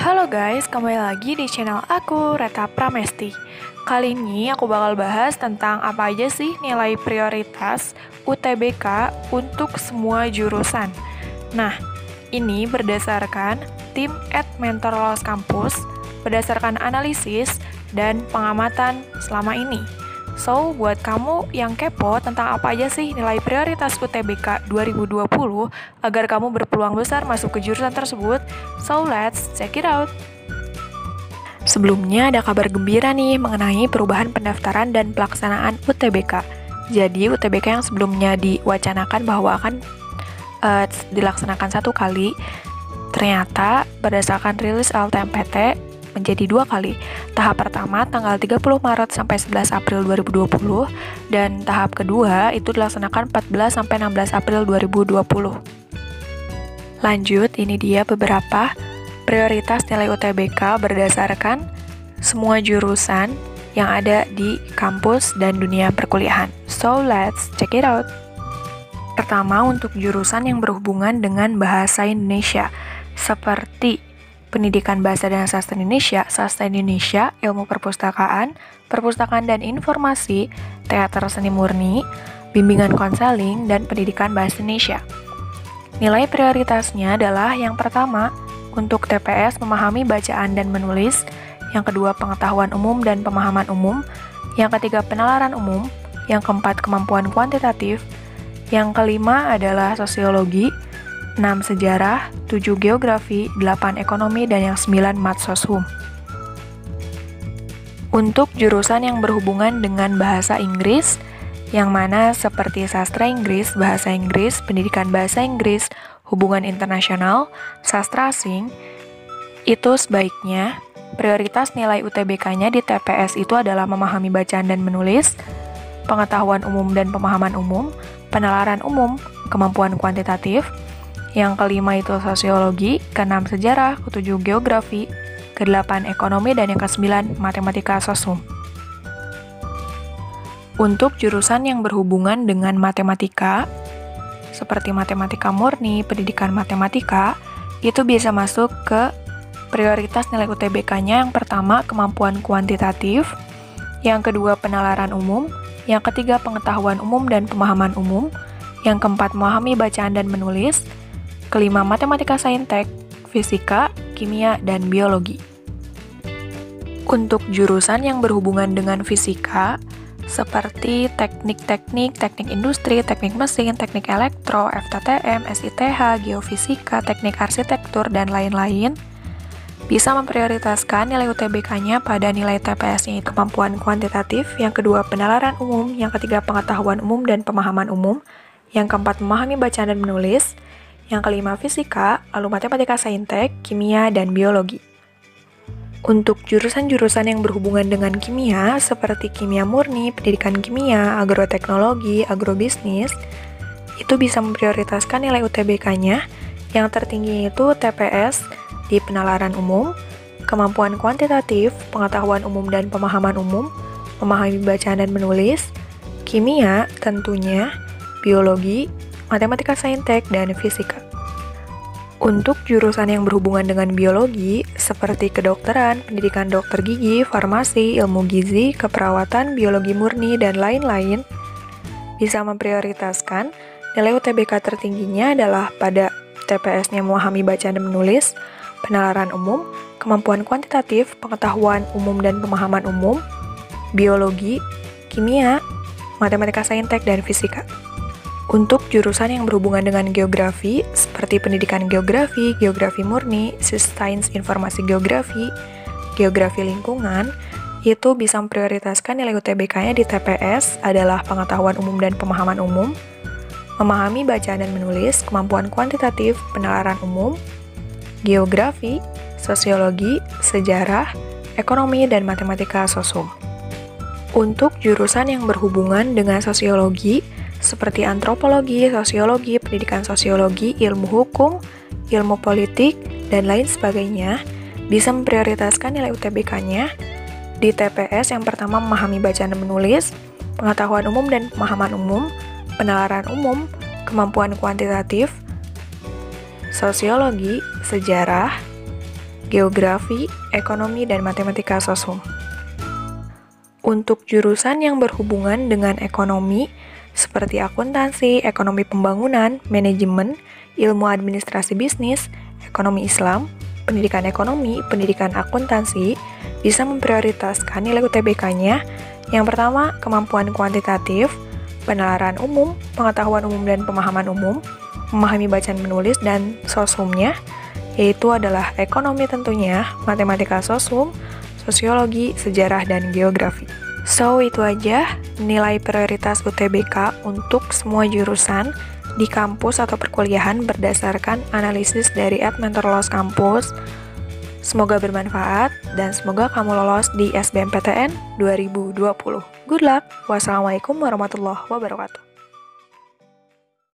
Halo guys, kembali lagi di channel aku, Reta Pramesti. Kali ini aku bakal bahas tentang apa aja sih nilai prioritas UTBK untuk semua jurusan. Nah, ini berdasarkan tim @mentorlos kampus, berdasarkan analisis dan pengamatan selama ini. So, buat kamu yang kepo tentang apa aja sih nilai prioritas UTBK 2020 agar kamu berpeluang besar masuk ke jurusan tersebut, so let's check it out. Sebelumnya ada kabar gembira nih mengenai perubahan pendaftaran dan pelaksanaan UTBK. Jadi UTBK yang sebelumnya diwacanakan bahwa akan dilaksanakan satu kali, ternyata berdasarkan rilis LTMPT menjadi 2 kali. Tahap pertama tanggal 30 Maret sampai 11 April 2020 dan tahap kedua itu dilaksanakan 14 sampai 16 April 2020. Lanjut, ini dia beberapa prioritas nilai UTBK berdasarkan semua jurusan yang ada di kampus dan dunia perkuliahan. So, let's check it out. Pertama, untuk jurusan yang berhubungan dengan bahasa Indonesia, seperti Pendidikan Bahasa dan Sastra Indonesia, Ilmu Perpustakaan, Perpustakaan dan Informasi, Teater Seni Murni, Bimbingan Konseling, dan Pendidikan Bahasa Indonesia. Nilai prioritasnya adalah yang pertama, untuk TPS memahami bacaan dan menulis, yang kedua pengetahuan umum dan pemahaman umum, yang ketiga penalaran umum, yang keempat kemampuan kuantitatif, yang kelima adalah sosiologi, 6 sejarah, 7 geografi, 8 ekonomi, dan yang 9 math soshum. Untuk jurusan yang berhubungan dengan bahasa Inggris, yang mana seperti sastra Inggris, bahasa Inggris, pendidikan bahasa Inggris, hubungan internasional, sastra asing, itu sebaiknya prioritas nilai UTBK-nya di TPS itu adalah memahami bacaan dan menulis, pengetahuan umum dan pemahaman umum, penalaran umum, kemampuan kuantitatif, yang kelima itu sosiologi, keenam sejarah, ketujuh geografi, kedelapan ekonomi, dan yang kesembilan matematika soshum. Untuk jurusan yang berhubungan dengan matematika, seperti matematika murni, pendidikan matematika, itu bisa masuk ke prioritas nilai UTBK-nya yang pertama kemampuan kuantitatif, yang kedua penalaran umum, yang ketiga pengetahuan umum dan pemahaman umum, yang keempat memahami bacaan dan menulis, kelima matematika saintek, fisika, kimia, dan biologi. Untuk jurusan yang berhubungan dengan fisika, seperti teknik industri, teknik mesin, teknik elektro, FTTM, SITH, geofisika, teknik arsitektur, dan lain-lain, bisa memprioritaskan nilai UTBK-nya pada nilai TPS-nya itu kemampuan kuantitatif, yang kedua penalaran umum, yang ketiga pengetahuan umum dan pemahaman umum, yang keempat memahami bacaan dan menulis, yang kelima fisika, lalu matematika saintek, kimia, dan biologi. Untuk jurusan-jurusan yang berhubungan dengan kimia, seperti kimia murni, pendidikan kimia, agroteknologi, agrobisnis, itu bisa memprioritaskan nilai UTBK-nya. Yang tertinggi itu TPS di penalaran umum, kemampuan kuantitatif, pengetahuan umum dan pemahaman umum, memahami bacaan dan menulis, kimia tentunya, biologi, matematika saintek, dan fisika. Untuk jurusan yang berhubungan dengan biologi, seperti kedokteran, pendidikan dokter gigi, farmasi, ilmu gizi, keperawatan, biologi murni, dan lain-lain, bisa memprioritaskan nilai UTBK tertingginya adalah pada TPS-nya memahami bacaan dan menulis, penalaran umum, kemampuan kuantitatif, pengetahuan umum dan pemahaman umum, biologi, kimia, matematika saintek, dan fisika. Untuk jurusan yang berhubungan dengan geografi, seperti pendidikan geografi, geografi murni, sains informasi geografi, geografi lingkungan, itu bisa memprioritaskan nilai UTBK-nya di TPS adalah pengetahuan umum dan pemahaman umum, memahami bacaan dan menulis, kemampuan kuantitatif, penalaran umum, geografi, sosiologi, sejarah, ekonomi, dan matematika soshum. Untuk jurusan yang berhubungan dengan sosiologi, seperti antropologi, sosiologi, pendidikan sosiologi, ilmu hukum, ilmu politik, dan lain sebagainya, bisa memprioritaskan nilai UTBK-nya di TPS yang pertama memahami bacaan dan menulis, pengetahuan umum dan pemahaman umum, penalaran umum, kemampuan kuantitatif, sosiologi, sejarah, geografi, ekonomi, dan matematika sosum. Untuk jurusan yang berhubungan dengan ekonomi, seperti akuntansi, ekonomi pembangunan, manajemen, ilmu administrasi bisnis, ekonomi Islam, pendidikan ekonomi, pendidikan akuntansi, bisa memprioritaskan nilai UTBK-nya. Yang pertama, kemampuan kuantitatif, penalaran umum, pengetahuan umum dan pemahaman umum, memahami bacaan menulis, dan sosumnya, yaitu adalah ekonomi tentunya, matematika sosum, sosiologi, sejarah, dan geografi. So, itu aja nilai prioritas UTBK untuk semua jurusan di kampus atau perkuliahan berdasarkan analisis dari @mentorloskampus. Semoga bermanfaat dan semoga kamu lolos di SBMPTN 2020. Good luck. Wassalamualaikum warahmatullahi wabarakatuh.